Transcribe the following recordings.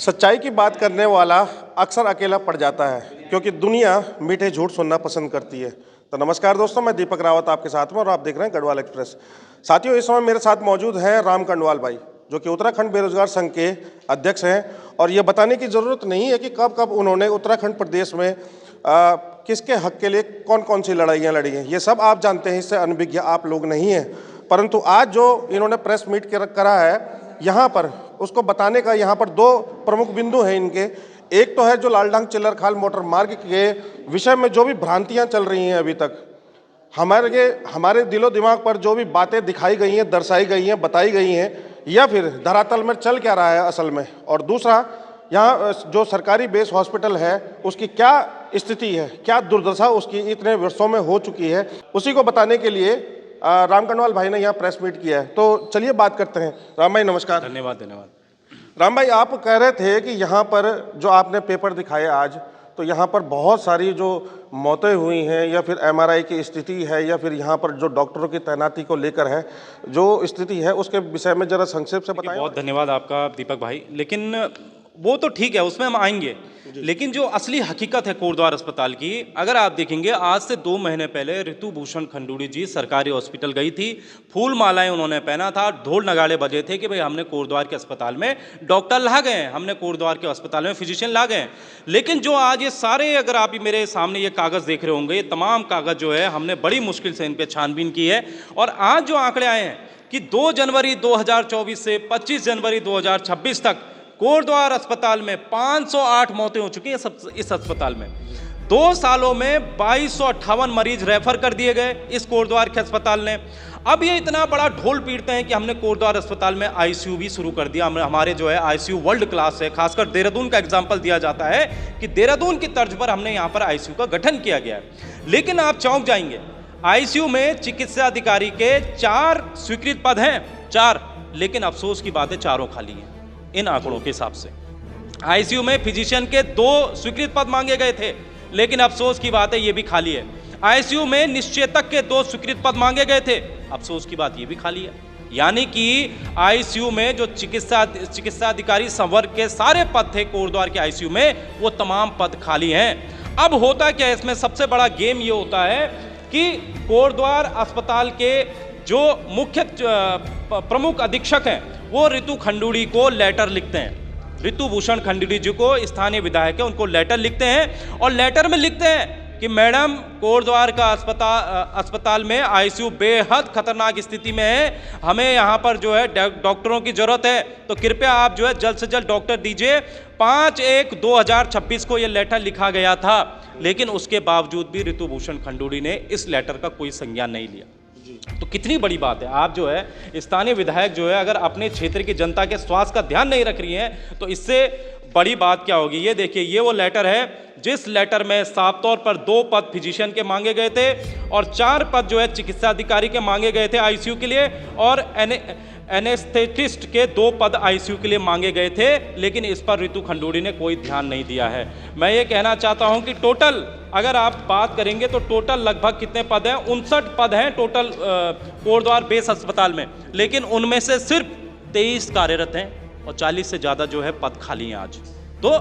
सच्चाई की बात करने वाला अक्सर अकेला पड़ जाता है क्योंकि दुनिया मीठे झूठ सुनना पसंद करती है। तो नमस्कार दोस्तों, मैं दीपक रावत आपके साथ में और आप देख रहे हैं गढ़वाल एक्सप्रेस। साथियों, इस समय मेरे साथ मौजूद हैं राम कंडवाल भाई, जो कि उत्तराखंड बेरोजगार संघ के अध्यक्ष हैं। और ये बताने की ज़रूरत नहीं है कि कब कब उन्होंने उत्तराखंड प्रदेश में किसके हक के लिए कौन कौन सी लड़ाइयाँ लड़ी हैं, ये सब आप जानते हैं, इससे अनभिज्ञ आप लोग नहीं हैं। परंतु आज जो इन्होंने प्रेस मीट करा है यहाँ पर, उसको बताने का यहाँ पर दो प्रमुख बिंदु हैं इनके। एक तो है जो लालडांग चिल्लरखाल मोटर मार्ग के विषय में जो भी भ्रांतियाँ चल रही हैं अभी तक, हमारे दिलो दिमाग पर जो भी बातें दिखाई गई हैं, दर्शाई गई हैं, बताई गई हैं, या फिर धरातल में चल क्या रहा है असल में। और दूसरा, यहाँ जो सरकारी बेस हॉस्पिटल है उसकी क्या स्थिति है, क्या दुर्दशा उसकी इतने वर्षों में हो चुकी है, उसी को बताने के लिए राम कंडवाल भाई ने यहाँ प्रेस मीट किया है। तो चलिए बात करते हैं। राम भाई नमस्कार। धन्यवाद। राम भाई, आप कह रहे थे कि यहाँ पर जो आपने पेपर दिखाए आज, तो यहाँ पर बहुत सारी जो मौतें हुई हैं या फिर एमआरआई की स्थिति है या फिर यहाँ पर जो डॉक्टरों की तैनाती को लेकर है जो स्थिति है, उसके विषय में जरा संक्षेप से बताएं। बहुत धन्यवाद आपका दीपक भाई। लेकिन वो तो ठीक है, उसमें हम आएंगे, लेकिन जो असली हकीकत है कोटद्वार अस्पताल की, अगर आप देखेंगे, आज से 2 महीने पहले ऋतु भूषण खंडूड़ी जी सरकारी हॉस्पिटल गई थी। फूल मालाएं उन्होंने पहना था, ढोल नगाड़े बजे थे कि भाई हमने कोटद्वार के अस्पताल में डॉक्टर ला गए हैं, हमने कोटद्वार के अस्पताल में फिजिशियन ला गए हैं। लेकिन जो आज ये सारे, अगर आप मेरे सामने ये कागज़ देख रहे होंगे, ये तमाम कागज़ जो है हमने बड़ी मुश्किल से इन पर छानबीन की है। और आज जो आंकड़े आए हैं कि 2 जनवरी 2024 से 25 जनवरी 2026 तक कोटद्वार अस्पताल में 508 मौतें हो चुकी हैं। इस अस्पताल में 2 सालों में 2258 मरीज रेफर कर दिए गए इस कोटद्वार के अस्पताल ने। अब ये इतना बड़ा ढोल पीटते हैं कि हमने कोटद्वार अस्पताल में आईसीयू भी शुरू कर दिया। हमारे जो है आईसीयू वर्ल्ड क्लास है, खासकर देहरादून का एग्जाम्पल दिया जाता है कि देहरादून की तर्ज पर हमने यहाँ पर आईसीयू का गठन किया गया है। लेकिन आप चौंक जाएंगे, आईसीयू में चिकित्सा अधिकारी के 4 स्वीकृत पद हैं, 4, लेकिन अफसोस की बात है चारों खाली हैं इन आंकड़ों के हिसाब से। आईसीयू में फिजिशियन के 2 स्वीकृत पद मांगे गए थे, लेकिन अफसोस की बात है ये भी खाली है। आईसीयू में निश्चेतक के 2 स्वीकृत पद मांगे गए थे, अफसोस की बात ये भी खाली है। यानी कि आईसीयू में जो चिकित्सा अधिकारी संवर्ग के सारे पद थे कोटद्वार के आईसीयू में, वो तमाम पद खाली हैं। अब होता क्या है, इसमें सबसे बड़ा गेम ये होता है कि कोटद्वार अस्पताल के जो मुख्य प्रमुख अधीक्षक हैं वो ऋतु खंडूड़ी को लेटर लिखते हैं। ऋतु भूषण खंडूड़ी जी को स्थानीय विधायक है, उनको लेटर लिखते हैं और लेटर में लिखते हैं कि मैडम, कोटद्वार का अस्पताल में आईसीयू बेहद खतरनाक स्थिति में है, हमें यहाँ पर जो है डॉक्टरों की जरूरत है, तो कृपया आप जो है जल्द से जल्द डॉक्टर दीजिए। 5/1/2026 को ये लेटर लिखा गया था, लेकिन उसके बावजूद भी ऋतु भूषण खंडूड़ी ने इस लेटर का कोई संज्ञान नहीं लिया। तो कितनी बड़ी बात है। आप जो है स्थानीय विधायक जो है, अगर अपने क्षेत्र की जनता के स्वास्थ्य का ध्यान नहीं रख रही हैं, तो इससे बड़ी बात क्या होगी। ये देखिए, ये वो लेटर है जिस लेटर में साफ तौर पर 2 पद फिजिशियन के मांगे गए थे और 4 पद जो है चिकित्सा अधिकारी के मांगे गए थे आईसीयू के लिए, और एनेस्थेटिस्ट के 2 पद आईसीयू के लिए मांगे गए थे। लेकिन इस पर ऋतु खंडूड़ी ने कोई ध्यान नहीं दिया है। मैं ये कहना चाहता हूं कि टोटल अगर आप बात करेंगे तो टोटल लगभग कितने पद हैं, 59 पद हैं टोटल कोटद्वार बेस अस्पताल में, लेकिन उनमें से सिर्फ 23 कार्यरत हैं और 40 से ज़्यादा जो है पद खाली हैं आज। तो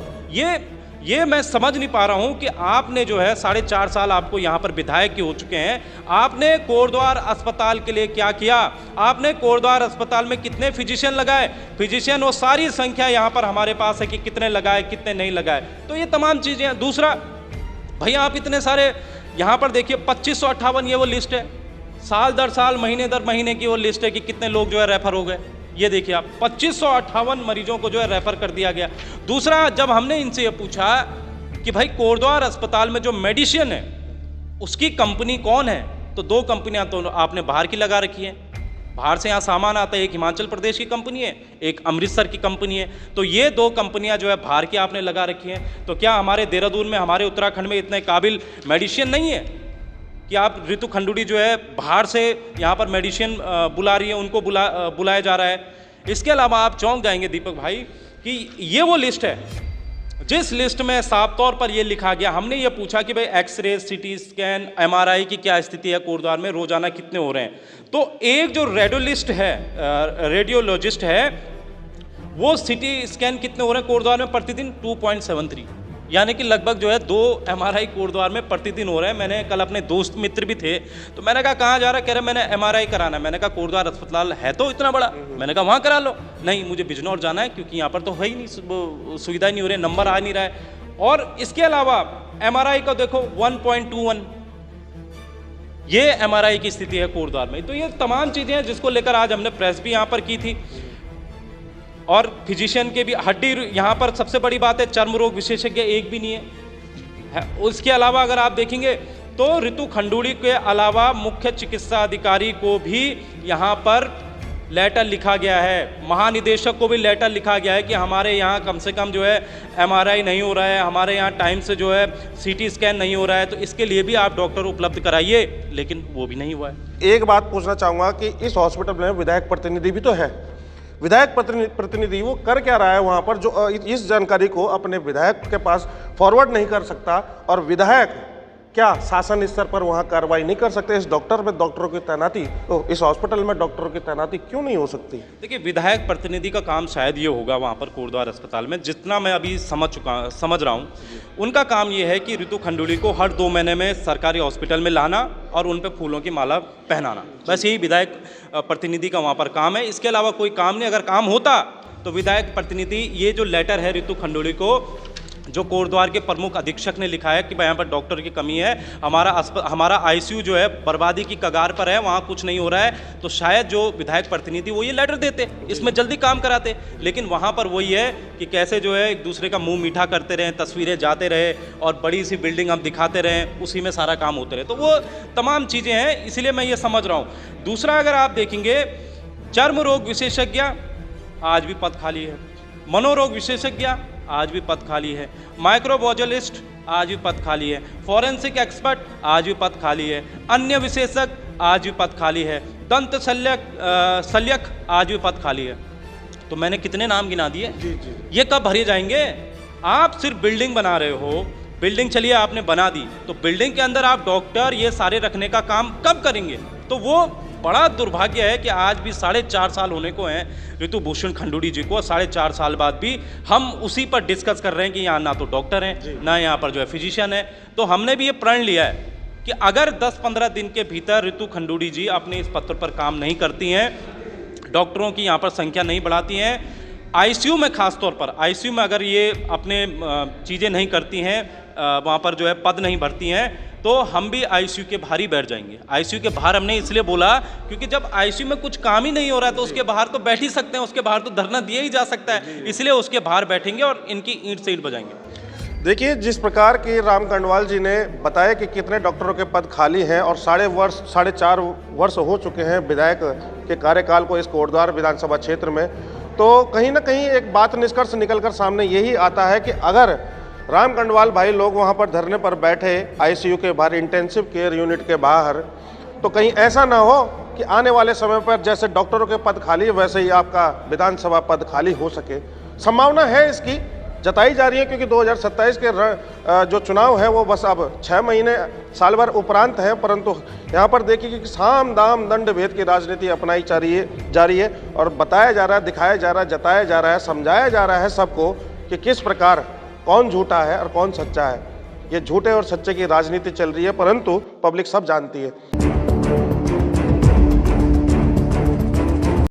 ये मैं समझ नहीं पा रहा हूं कि आपने जो है 4.5 साल आपको यहां पर विधायक के हो चुके हैं, आपने कोटद्वार अस्पताल के लिए क्या किया, आपने कोटद्वार अस्पताल में कितने फिजिशियन लगाए, फिजिशियन वो सारी संख्या यहां पर हमारे पास है कि कितने लगाए कितने नहीं लगाए। तो ये तमाम चीज़ें। दूसरा, भैया आप इतने सारे यहां पर देखिए 2558, ये वो लिस्ट है, साल दर साल महीने दर महीने की वो लिस्ट है कि कितने लोग जो है रेफर हो गए। ये देखिए आप, 2558 मरीजों को जो है रेफर कर दिया गया। दूसरा, जब हमने इनसे ये पूछा कि भाई कोटद्वार अस्पताल में जो मेडिसिन है उसकी कंपनी कौन है, तो 2 कंपनियां तो आपने बाहर की लगा रखी हैं। बाहर से यहाँ सामान आता है, एक हिमाचल प्रदेश की कंपनी है, एक अमृतसर की कंपनी है। तो ये 2 कंपनियां जो है बाहर की आपने लगा रखी हैं। तो क्या हमारे देहरादून में, हमारे उत्तराखंड में इतने काबिल मेडिसिन नहीं है कि आप ऋतु खंडूड़ी जो है बाहर से यहाँ पर मेडिसिन बुला रही है, उनको बुलाया जा रहा है। इसके अलावा आप चौंक जाएंगे दीपक भाई कि ये वो लिस्ट है जिस लिस्ट में साफ तौर पर ये लिखा गया। हमने ये पूछा कि भाई एक्सरे, सीटी स्कैन, एमआरआई की क्या स्थिति है कोटद्वार में, रोजाना कितने हो रहे हैं। तो एक जो रेडियोलिस्ट है, रेडियोलॉजिस्ट है, वो सिटी स्कैन कितने हो रहे हैं कोटद्वार में प्रतिदिन? 2.73, यानी कि लगभग जो है 2 MRI कोटद्वार में प्रतिदिन हो रहे हैं। मैंने कल अपने दोस्त मित्र भी थे, तो मैंने कहा कहाँ जा रहा है? कह रहे मैंने MRI कराना है। मैंने कहा कोटद्वार अस्पताल है तो इतना बड़ा, मैंने कहा वहाँ करा लो। नहीं, मुझे बिजनौर जाना है क्योंकि यहाँ पर तो है ही नहीं, सुविधा नहीं हो रही, नंबर आ नहीं रहा है। और इसके अलावा MRI का देखो 1.21, ये MRI की स्थिति है कोटद्वार में। तो ये तमाम चीज़ें हैं जिसको लेकर आज हमने प्रेस भी यहाँ पर की थी, और फिजिशियन के भी हड्डी, यहाँ पर सबसे बड़ी बात है चर्म रोग विशेषज्ञ एक भी नहीं है। उसके अलावा अगर आप देखेंगे तो ऋतु खंडूड़ी के अलावा मुख्य चिकित्सा अधिकारी को भी यहाँ पर लेटर लिखा गया है, महानिदेशक को भी लेटर लिखा गया है कि हमारे यहाँ कम से कम जो है MRI नहीं हो रहा है, हमारे यहाँ टाइम से जो है CT स्कैन नहीं हो रहा है, तो इसके लिए भी आप डॉक्टर उपलब्ध कराइए, लेकिन वो भी नहीं हुआ है। एक बात पूछना चाहूँगा कि इस हॉस्पिटल में विधायक प्रतिनिधि भी तो है, विधायक प्रतिनिधि वो कर क्या रहा है वहाँ पर, जो इस जानकारी को अपने विधायक के पास फॉरवर्ड नहीं कर सकता, और विधायक क्या शासन स्तर पर वहाँ कार्रवाई नहीं कर सकते? इस डॉक्टरों की तैनाती, तो इस हॉस्पिटल में डॉक्टरों की तैनाती क्यों नहीं हो सकती? देखिए, विधायक प्रतिनिधि का काम शायद ये होगा वहाँ पर कोटद्वार अस्पताल में, जितना मैं अभी समझ रहा हूँ, उनका काम ये है कि ऋतु खंडूड़ी को हर 2 महीने में सरकारी हॉस्पिटल में लाना और उन पर फूलों की माला पहनाना, बस यही विधायक प्रतिनिधि का वहाँ पर काम है। इसके अलावा कोई काम नहीं। अगर काम होता तो विधायक प्रतिनिधि, ये जो लेटर है ऋतु खंडूड़ी को, जो कोटद्वार के प्रमुख अधीक्षक ने लिखा है कि भाई यहाँ पर डॉक्टर की कमी है, हमारा ICU जो है बर्बादी की कगार पर है, वहाँ कुछ नहीं हो रहा है, तो शायद जो विधायक प्रतिनिधि वो ये लेटर देते, इसमें जल्दी काम कराते। लेकिन वहाँ पर वही है कि कैसे जो है एक दूसरे का मुंह मीठा करते रहें, तस्वीरें जाते रहे और बड़ी सी बिल्डिंग हम दिखाते रहें, उसी में सारा काम होते रहे, तो वो तमाम चीज़ें हैं, इसलिए मैं ये समझ रहा हूँ। दूसरा, अगर आप देखेंगे चर्म रोग विशेषज्ञ आज भी पद खाली है, मनोरोग विशेषज्ञ आज भी पद खाली है, माइक्रोबायोलॉजिस्ट आज भी पद खाली है, फॉरेंसिक एक्सपर्ट आज भी पद खाली है, अन्य विशेषज्ञ आज भी पद खाली है, दंत शल्यक आज भी पद खाली है। तो मैंने कितने नाम गिना दिए? ये कब भरे जाएंगे? आप सिर्फ बिल्डिंग बना रहे हो, बिल्डिंग चलिए आपने बना दी, तो बिल्डिंग के अंदर आप डॉक्टर ये सारे रखने का काम कब करेंगे? तो वो बड़ा दुर्भाग्य है कि आज भी 4.5 साल होने को हैं ऋतु भूषण खंडूड़ी जी को, 4.5 साल बाद भी हम उसी पर डिस्कस कर रहे हैं कि यहाँ ना तो डॉक्टर हैं, ना यहाँ पर जो है फिजिशियन है। तो हमने भी ये प्रण लिया है कि अगर 10-15 दिन के भीतर ऋतु खंडूड़ी जी अपने इस पत्र पर काम नहीं करती हैं, डॉक्टरों की यहाँ पर संख्या नहीं बढ़ाती हैं, ICU में खास तौर पर ICU में अगर ये अपने चीज़ें नहीं करती हैं, वहाँ पर जो है पद नहीं भरती हैं, तो हम भी ICU के बाहर ही बैठ जाएंगे। ICU के बाहर हमने इसलिए बोला क्योंकि जब ICU में कुछ काम ही नहीं हो रहा है तो उसके बाहर तो बैठ ही सकते हैं, उसके बाहर तो धरना दिया ही जा सकता है, इसलिए उसके बाहर बैठेंगे और इनकी ईंट से ईंट बजाएंगे। देखिए, जिस प्रकार की राम कंडवाल जी ने बताया कि कितने डॉक्टरों के पद खाली हैं और 4.5 वर्ष हो चुके हैं विधायक के कार्यकाल को इस कोटद्वार विधानसभा क्षेत्र में, तो कहीं ना कहीं एक बात निष्कर्ष निकलकर सामने यही आता है कि अगर राम कंडवाल भाई लोग वहाँ पर धरने पर बैठे ICU के बाहर, इंटेंसिव केयर यूनिट के बाहर, तो कहीं ऐसा ना हो कि आने वाले समय पर जैसे डॉक्टरों के पद खाली है वैसे ही आपका विधानसभा पद खाली हो सके। संभावना है इसकी, जताई जा रही है, क्योंकि 2027 के जो चुनाव है वो बस अब 6 महीने साल भर उपरांत है, परंतु यहाँ पर देखिए कि साम दाम दंड भेद की राजनीति अपनाई जा रही है और बताया जा रहा है, दिखाया जा रहा है, जताया जा रहा है, समझाया जा रहा है सबको कि किस प्रकार कौन झूठा है और कौन सच्चा है। ये झूठे और सच्चे की राजनीति चल रही है, परंतु पब्लिक सब जानती है।